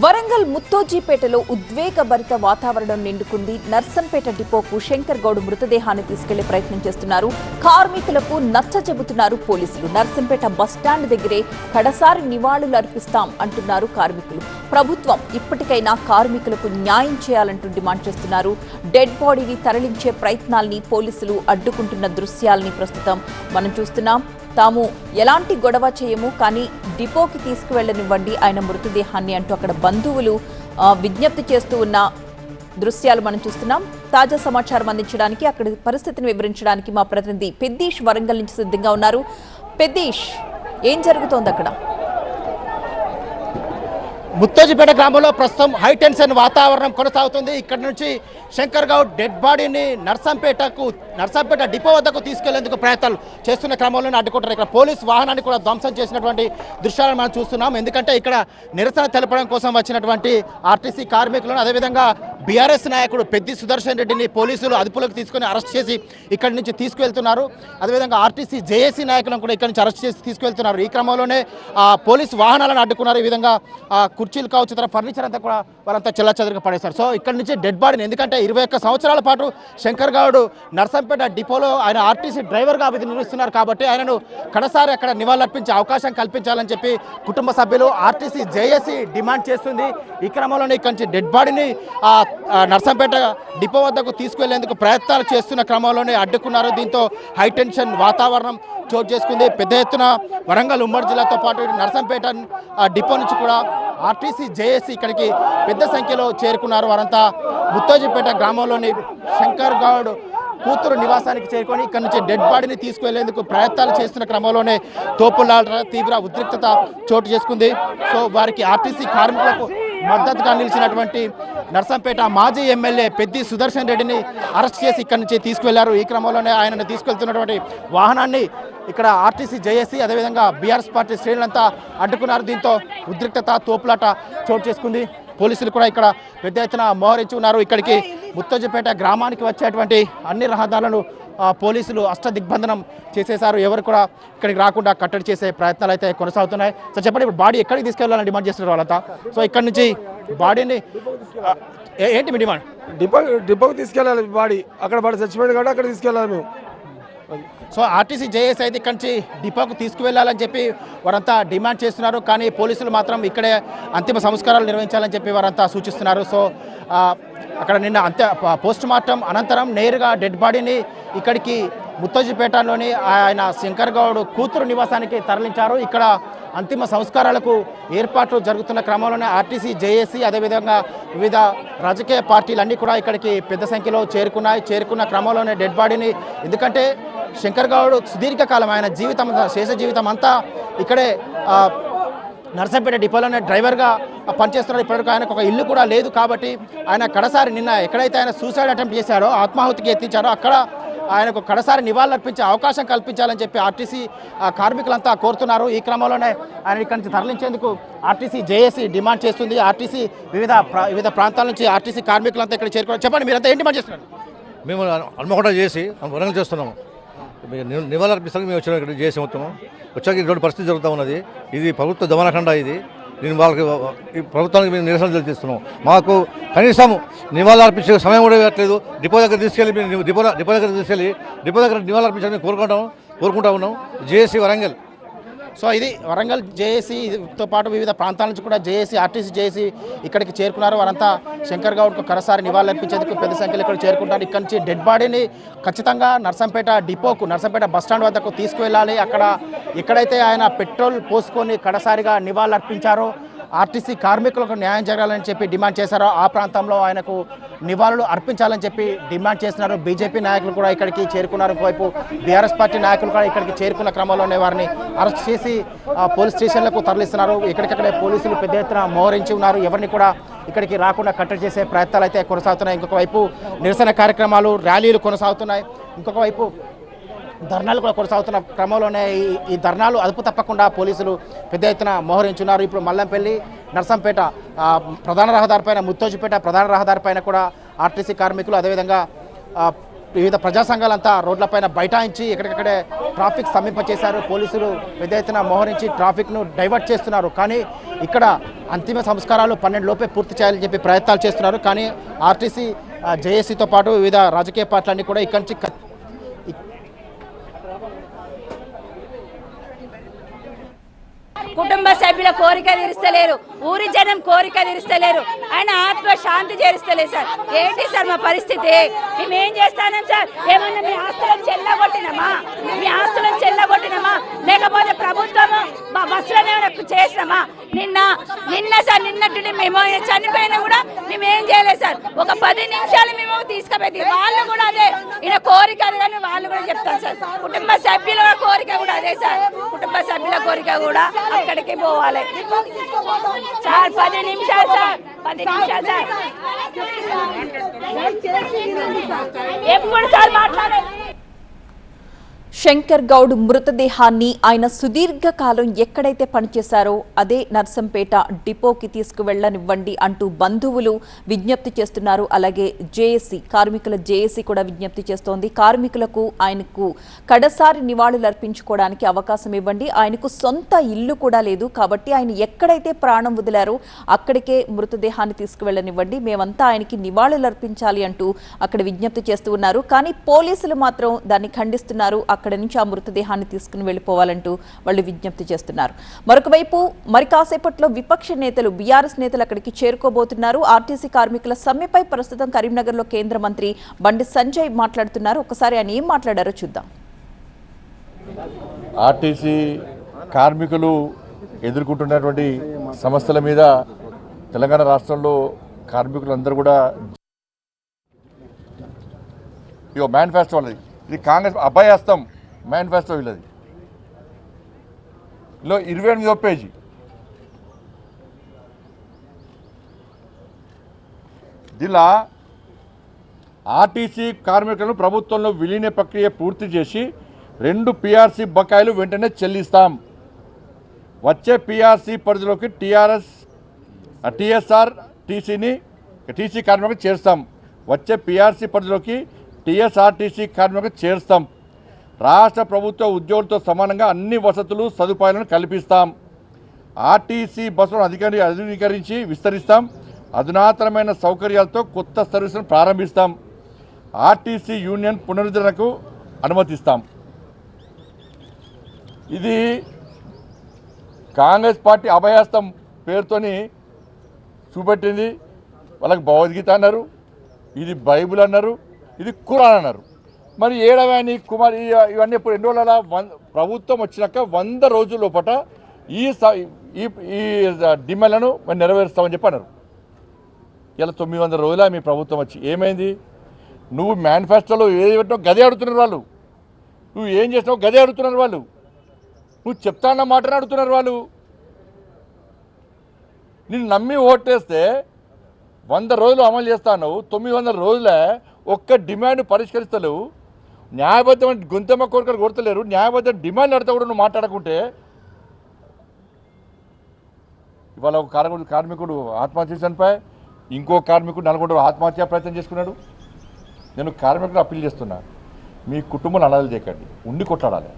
వరంగల్ ముత్తోజీపేటలో ఉద్వేగభరిత వాతావరణం నిండుకుంది. నర్సంపేట డిపోకు శంకర్ గౌడ్ మృతదేహాన్ని తీసుకెళ్లే ప్రయత్నం చేస్తున్నారు. కార్మికులకు నచ్చచెబుతున్నారు పోలీసులు. నర్సంపేట బస్టాండ్ దగ్గరే కడసారి నివాళులు అర్పిస్తాం అంటున్నారు కార్మికులు. ప్రభుత్వం ఇప్పటికైనా కార్మికులకు న్యాయం చేయాలంటూ డిమాండ్ చేస్తున్నారు. డెడ్ బాడీని తరలించే ప్రయత్నాల్ని పోలీసులు అడ్డుకుంటున్న దృశ్యాలని ప్రస్తుతం మనం చూస్తున్నాం. తాము ఎలాంటి గొడవ చేయము, కానీ డిపోకి తీసుకువెళ్లనివ్వండి ఆయన మృతదేహాన్ని అంటూ అక్కడ బంధువులు విజ్ఞప్తి చేస్తూ ఉన్న దృశ్యాలు మనం చూస్తున్నాం. తాజా సమాచారం అందించడానికి, అక్కడి పరిస్థితిని వివరించడానికి మా ప్రతినిధి పెద్దీష్ వరంగల్ నుంచి సిద్ధంగా ఉన్నారు. పెద్దీష్, ఏం జరుగుతోంది అక్కడ? ముత్తోజీపేట గ్రామంలో ప్రస్తుతం హై టెన్షన్ వాతావరణం కొనసాగుతుంది. ఇక్కడ నుంచి శంకర్ గౌడ్ డెడ్ బాడీని నర్సంపేట డిపో వద్దకు తీసుకెళ్లేందుకు ప్రయత్నాలు చేస్తున్న క్రమంలోనే అడ్డుకుంటారు. ఇక్కడ పోలీస్ వాహనాన్ని కూడా ధ్వంసం చేసినటువంటి దృశ్యాలను మనం చూస్తున్నాం. ఎందుకంటే ఇక్కడ నిరసన తెలపడం కోసం వచ్చినటువంటి ఆర్టీసీ కార్మికులను, అదేవిధంగా బీఆర్ఎస్ నాయకుడు పెద్ది సుదర్శన్ రెడ్డిని పోలీసులు అదుపులోకి తీసుకుని అరెస్ట్ చేసి ఇక్కడి నుంచి తీసుకువెళ్తున్నారు. అదేవిధంగా ఆర్టీసీ జేఏసీ నాయకులను కూడా ఇక్కడి నుంచి అరెస్ట్ చేసి తీసుకువెళ్తున్నారు. ఈ క్రమంలోనే పోలీసు వాహనాలను అడ్డుకున్నారు. ఈ విధంగా కుర్చీలు కావచ్చు, ఇతర ఫర్నిచర్ అంతా కూడా వాళ్ళంతా చెల్లాచెదరుగా పడేశారు. సో ఇక్కడ నుంచి డెడ్ బాడీని, ఎందుకంటే 21 సంవత్సరాల పాటు శంకర్ గౌడ్ నర్సంపేట డిపోలో ఆయన ఆర్టీసీ డ్రైవర్గా విధి నిర్వహిస్తున్నారు కాబట్టి ఆయనను కడసారి అక్కడ నివాళులర్పించే అవకాశం కల్పించాలని చెప్పి కుటుంబ సభ్యులు ఆర్టీసీ జేఏసీ డిమాండ్ చేస్తుంది. ఈ క్రమంలోనే ఇక్కడి నుంచి డెడ్ బాడీని నర్సంపేట డిపో వద్దకు తీసుకువెళ్లేందుకు ప్రయత్నాలు చేస్తున్న క్రమంలోనే అడ్డుకున్నారు. దీంతో హైటెన్షన్ వాతావరణం చోటు చేసుకుంది. పెద్ద ఎత్తున వరంగల్ ఉమ్మడి జిల్లాతో పాటు నర్సంపేట డిపో నుంచి కూడా ఆర్టీసీ జేఏసీ ఇక్కడికి పెద్ద సంఖ్యలో చేరుకున్నారు. వారంతా ముత్తోజీపేట గ్రామంలోని శంకర్ గౌడ్ కూతురు నివాసానికి చేరుకొని ఇక్కడ నుంచి డెడ్ బాడీని తీసుకువెళ్లేందుకు ప్రయత్నాలు చేస్తున్న క్రమంలోనే తోపులాట, తీవ్ర ఉద్రిక్తత చోటు చేసుకుంది. సో వారికి ఆర్టీసీ కార్మికులకు మద్దతుగా నిలిచినటువంటి నర్సంపేట మాజీ ఎమ్మెల్యే పెద్ది సుదర్శన్ రెడ్డిని అరెస్ట్ చేసి ఇక్కడి నుంచి తీసుకువెళ్లారు. ఈ క్రమంలోనే ఆయనను తీసుకెళ్తున్నటువంటి వాహనాన్ని ఇక్కడ ఆర్టీసీ జేఏసీ, అదేవిధంగా బీఆర్ఎస్ పార్టీ శ్రేణులంతా అడ్డుకున్నారు. దీంతో ఉద్రిక్తత, తోపులాట చోటు చేసుకుంది. పోలీసులు కూడా ఇక్కడ పెద్ద ఎత్తున మోహరించి ఉన్నారు. ఇక్కడికి ముత్తోజీపేట గ్రామానికి వచ్చేటువంటి అన్ని రహదారులను పోలీసులు అష్టదిగ్బంధనం చేసేశారు. ఎవరు కూడా ఇక్కడికి రాకుండా కట్టడి చేసే ప్రయత్నాలు అయితే కొనసాగుతున్నాయి. సో చెప్పండి, ఇప్పుడు బాడీ ఎక్కడికి తీసుకెళ్లాలని డిమాండ్ చేస్తున్నారు వాళ్ళంతా? సో ఇక్కడ నుంచి బాడీని ఏంటి మీ డిమాండ్? డిపోకి తీసుకెళ్ళాలి. బాడీ అక్కడ బాడీ చచ్చిపోయాడు కాబట్టి అక్కడ తీసుకెళ్ళాలి మేము. సో ఆర్టీసీ జేఏసీ అయితే ఇక్కడి నుంచి డిపోకు తీసుకువెళ్లాలని చెప్పి వారంతా డిమాండ్ చేస్తున్నారు. కానీ పోలీసులు మాత్రం ఇక్కడే అంతిమ సంస్కారాలు నిర్వహించాలని చెప్పి వారంతా సూచిస్తున్నారు. సో అక్కడ నిన్న పోస్ట్ మార్టం అనంతరం నేరుగా డెడ్ బాడీని ఇక్కడికి ముత్తోజీపేటలోని ఆయన శంకర్ గౌడ్ కూతురు నివాసానికి తరలించారు. ఇక్కడ అంతిమ సంస్కారాలకు ఏర్పాట్లు జరుగుతున్న క్రమంలోనే ఆర్టీసీ జేఏసీ, అదేవిధంగా వివిధ రాజకీయ పార్టీలన్నీ కూడా ఇక్కడికి పెద్ద సంఖ్యలో చేరుకున్న క్రమంలోనే డెడ్ బాడీని, ఎందుకంటే శంకర్ గౌడ్ సుదీర్ఘకాలం ఆయన జీవితం, శేష జీవితం అంతా ఇక్కడే నర్సంపేట డిపోలోనే డ్రైవర్గా పనిచేస్తున్నాడు. ఇప్పటివరకు ఆయనకు ఒక ఇల్లు కూడా లేదు కాబట్టి ఆయన కడసారి నిన్న ఎక్కడైతే ఆయన సూసైడ్ అటెంప్ట్ చేశారో, ఆత్మాహుతికి యత్నించారో, అక్కడ ఆయనకు కడసారి నివాళులర్పించే అవకాశం కల్పించాలని చెప్పి ఆర్టీసీ కార్మికులంతా కోరుతున్నారు. ఈ క్రమంలోనే ఆయన ఇక్కడి నుంచి తరలించేందుకు ఆర్టీసీ జేఏసీ డిమాండ్ చేస్తుంది. ఆర్టీసీ వివిధ ప్రాంతాల నుంచి ఆర్టీసీ కార్మికులంతా ఇక్కడ చేరుకున్నారు. చెప్పండి, మీరంతా ఏంటి డిమాండ్ చేస్తున్నారు? మేము హన్మకొండ చేసి వరంగల్ చేస్తున్నాము. నివాళులర్పిస్తానికి మేము వచ్చిన ఇక్కడ చేసి మొత్తము వచ్చాక ఇటువంటి పరిస్థితి జరుగుతూ ఉన్నది. ఇది ప్రభుత్వ దమనఖండ. ఇది నేను వాళ్ళకి ఈ ప్రభుత్వానికి మేము నిరసన తెలియజేస్తున్నాం. మాకు కనీసం నివాళులు అర్పించే సమయం కూడా ఇవ్వట్లేదు. డిపో దగ్గర తీసుకెళ్ళి డిపో దగ్గర నివాళులు అర్పించాలని కోరుకుంటా ఉన్నాం. జేఏసీ వరంగల్. సో ఇది వరంగల్ జేఏసీతో పాటు వివిధ ప్రాంతాల నుంచి కూడా జేఏసీ, ఆర్టీసీ జేఏసీ ఇక్కడికి చేరుకున్నారు. వారంతా శంకర్ గౌడ్కు కడసారి నివాళులు అర్పించేందుకు పెద్ద సంఖ్యలో ఇక్కడ చేరుకుంటారు. ఇక్కడి నుంచి డెడ్ బాడీని ఖచ్చితంగా నర్సంపేట డిపోకు, నర్సంపేట బస్టాండ్ వద్దకు తీసుకువెళ్ళాలి. అక్కడ ఎక్కడైతే ఆయన పెట్రోల్ పోసుకొని కడసారిగా నివాళులు అర్పించారో, ఆర్టీసీ కార్మికులకు న్యాయం జరగాలని చెప్పి డిమాండ్ చేశారో ఆ ప్రాంతంలో ఆయనకు నివాళులు అర్పించాలని చెప్పి డిమాండ్ చేస్తున్నారు. బీజేపీ నాయకులు కూడా ఇక్కడికి చేరుకున్నారు. ఒకవైపు బీఆర్ఎస్ పార్టీ నాయకులు కూడా ఇక్కడికి చేరుకున్న క్రమంలోనే వారిని అరెస్ట్ చేసి పోలీస్ స్టేషన్లకు తరలిస్తున్నారు. ఇక్కడికక్కడే పోలీసులు పెద్ద ఎత్తున మోహరించి ఉన్నారు. ఎవరిని కూడా ఇక్కడికి రాకుండా కట్టడి చేసే ప్రయత్నాలు అయితే కొనసాగుతున్నాయి. ఇంకొక వైపు నిరసన కార్యక్రమాలు, ర్యాలీలు కొనసాగుతున్నాయి. ఇంకొక వైపు ధర్నాలు కూడా కొనసాగుతున్న క్రమంలోనే ఈ ధర్నాలు అదుపు తప్పకుండా పోలీసులు పెద్ద ఎత్తున మోహరించున్నారు. ఇప్పుడు మల్లంపల్లి, నర్సంపేట ప్రధాన రహదారిపైన, ముత్తోజీపేట ప్రధాన రహదారిపైన కూడా ఆర్టీసీ కార్మికులు, అదేవిధంగా వివిధ ప్రజా సంఘాలంతా రోడ్లపైన బైఠాయించి ఎక్కడికక్కడే ట్రాఫిక్ స్తంభింపచేశారు. పోలీసులు పెద్ద ఎత్తున మోహరించి ట్రాఫిక్ను డైవర్ట్ చేస్తున్నారు. కానీ ఇక్కడ అంతిమ సంస్కారాలు 12 లోపే పూర్తి చేయాలని చెప్పి ప్రయత్నాలు చేస్తున్నారు. కానీ ఆర్టీసీ జేఏసీతో పాటు వివిధ రాజకీయ పార్టీలన్నీ కూడా ఇక్కడి నుంచి కుటుంబ సభ్యుల కోరిక తీరుస్తలేరు, ఊరి జనం కోరిక తీరుస్తలేరు, ఆయన ఆత్మ శాంతి చేరుస్తలేదు సార్. ఏంటి సార్ మా పరిస్థితి? మేమేం చేస్తానం సార్? ఏమన్నా మీ ఆస్తులను చెల్లగొట్టినామా? మీ ఆస్తులను చెల్లగొట్టినామా? లేకపోతే ప్రభుత్వము మా బస్సులను ఏమైనా చేసినామా? నిన్న సార్ నిన్నట్టు మేము చనిపోయినా కూడా మేమేం చేయలేదు సార్. ఒక 10 నిమిషాలు మేము తీసుకుపోయి వాళ్ళు కూడా అదే ఈయన కోరిక అది కానీ వాళ్ళు కూడా చెప్తారు సార్. కుటుంబ సభ్యుల కోరిక కూడా అదే సార్. కుటుంబ సభ్యుల కోరిక కూడా అక్కడికి పోవాలి సార్. 10 నిమిషాలు సార్, 10 నిమిషాలు సార్. ఎప్పుడు సార్ మాట్లాడాలి? శంకర్ గౌడ్ మృతదేహాన్ని ఆయన సుదీర్ఘకాలం ఎక్కడైతే పనిచేశారో అదే నర్సంపేట డిపోకి తీసుకువెళ్లనివ్వండి అంటూ బంధువులు విజ్ఞప్తి చేస్తున్నారు. అలాగే జేఏసీ, కార్మికుల జేఏసీ కూడా విజ్ఞప్తి చేస్తోంది. కార్మికులకు ఆయనకు కడసారి నివాళులర్పించుకోవడానికి అవకాశం ఇవ్వండి. ఆయనకు సొంత ఇల్లు కూడా లేదు కాబట్టి ఆయన ఎక్కడైతే ప్రాణం వదిలారో అక్కడికే మృతదేహాన్ని తీసుకువెళ్లనివ్వండి, మేమంతా ఆయనకి నివాళులర్పించాలి అంటూ అక్కడ విజ్ఞప్తి చేస్తూ ఉన్నారు. కానీ పోలీసులు మాత్రం దాన్ని ఖండిస్తున్నారు. అక్కడ నుంచి ఆ మృతదేహాన్ని తీసుకుని వెళ్లిపోవాలంటూ వాళ్ళు విజ్ఞప్తి చేస్తున్నారు. మరొక వైపు మరి కాసేపట్లో విపక్ష నేతలు, బీఆర్ఎస్ నేతలు అక్కడికి చేరుకోబోతున్నారు. ఆర్టీసీ కార్మికుల సమ్మెపై ప్రస్తుతం కరీంనగర్లో కేంద్ర మంత్రి బండి సంజయ్ మాట్లాడుతున్నారు. ఒకసారి ఆయన ఏం మాట్లాడారో చూద్దాం. ఆర్టీసీ కార్మికులు ఎదుర్కొంటున్నటువంటి సమస్యల మీద తెలంగాణ రాష్ట్రంలో కార్మికులందరూ కూడా ఇగో మేనిఫెస్టో వాళ్ళది, ఇది కాంగ్రెస్ అభయహస్తం మేనిఫెస్టో వీళ్ళది. లో 28వ పేజీ దీనిలో ఆర్టీసీ కార్మికులను ప్రభుత్వంలో విలీన ప్రక్రియ పూర్తి చేసి 2 PRC బకాయిలు వెంటనే చెల్లిస్తాం. వచ్చే PRC పరిధిలోకి TSR టీసీ కార్మికులకు చేరుస్తాం. వచ్చే PRC పరిధిలోకి TSRTC కార్మికులకు చేరుస్తాం. రాష్ట్ర ప్రభుత్వ ఉద్యోగులతో సమానంగా అన్ని వసతులు సదుపాయాలను కల్పిస్తాం. ఆర్టీసీ బస్సులను ఆధునీకరించి విస్తరిస్తాం. అధునాతనమైన సౌకర్యాలతో కొత్త సర్వీసులను ప్రారంభిస్తాం. ఆర్టీసీ యూనియన్ పునరుద్ధరణకు అనుమతిస్తాం. ఇది కాంగ్రెస్ పార్టీ అభయహస్తం పేరుతోని చూపెట్టింది. వాళ్ళకి భగవద్గీత అన్నారు, ఇది బైబిల్ అన్నారు, ఇది ఖురాన్ అన్నారు. మరి ఏడవని కుమార్ ఇవన్నీ ఇప్పుడు 2 రోజుల ప్రభుత్వం వచ్చినాక 100 రోజుల లోపల ఈ డిమాండ్లను మేము నెరవేరుస్తామని చెప్పి అన్నారు. ఇలా 900 రోజుల మీ ప్రభుత్వం వచ్చి ఏమైంది? నువ్వు మేనిఫెస్టోలో ఏది పెట్టినావు గదే అడుగుతున్నారు వాళ్ళు. నువ్వు ఏం చేసినావు గదే అడుగుతున్నారు వాళ్ళు. నువ్వు చెప్తాన్న మాటనే అడుగుతున్నారు వాళ్ళు. నిన్ను నమ్మి ఓటేస్తే 100 రోజులు అమలు చేస్తాను, 900 రోజులే ఒక్క డిమాండ్ పరిష్కరిస్తలేవు. న్యాయబద్ధమైన గొంతెమ్మ కోరికలు కొడతలేరు. న్యాయబద్ధ డిమాండ్ అడితే కూడా నువ్వు మాట్లాడకుంటే ఇవాళ ఒక కార్మికుడు ఆత్మహత్య చనిపోయి ఇంకో కార్మికుడు నల్గొండ ఆత్మహత్య ప్రయత్నం చేసుకున్నాడు. నేను కార్మికుడు అప్పీల్ చేస్తున్నా, మీ కుటుంబం అనాథలు చేయకండి, ఉండి కొట్లాడాలి.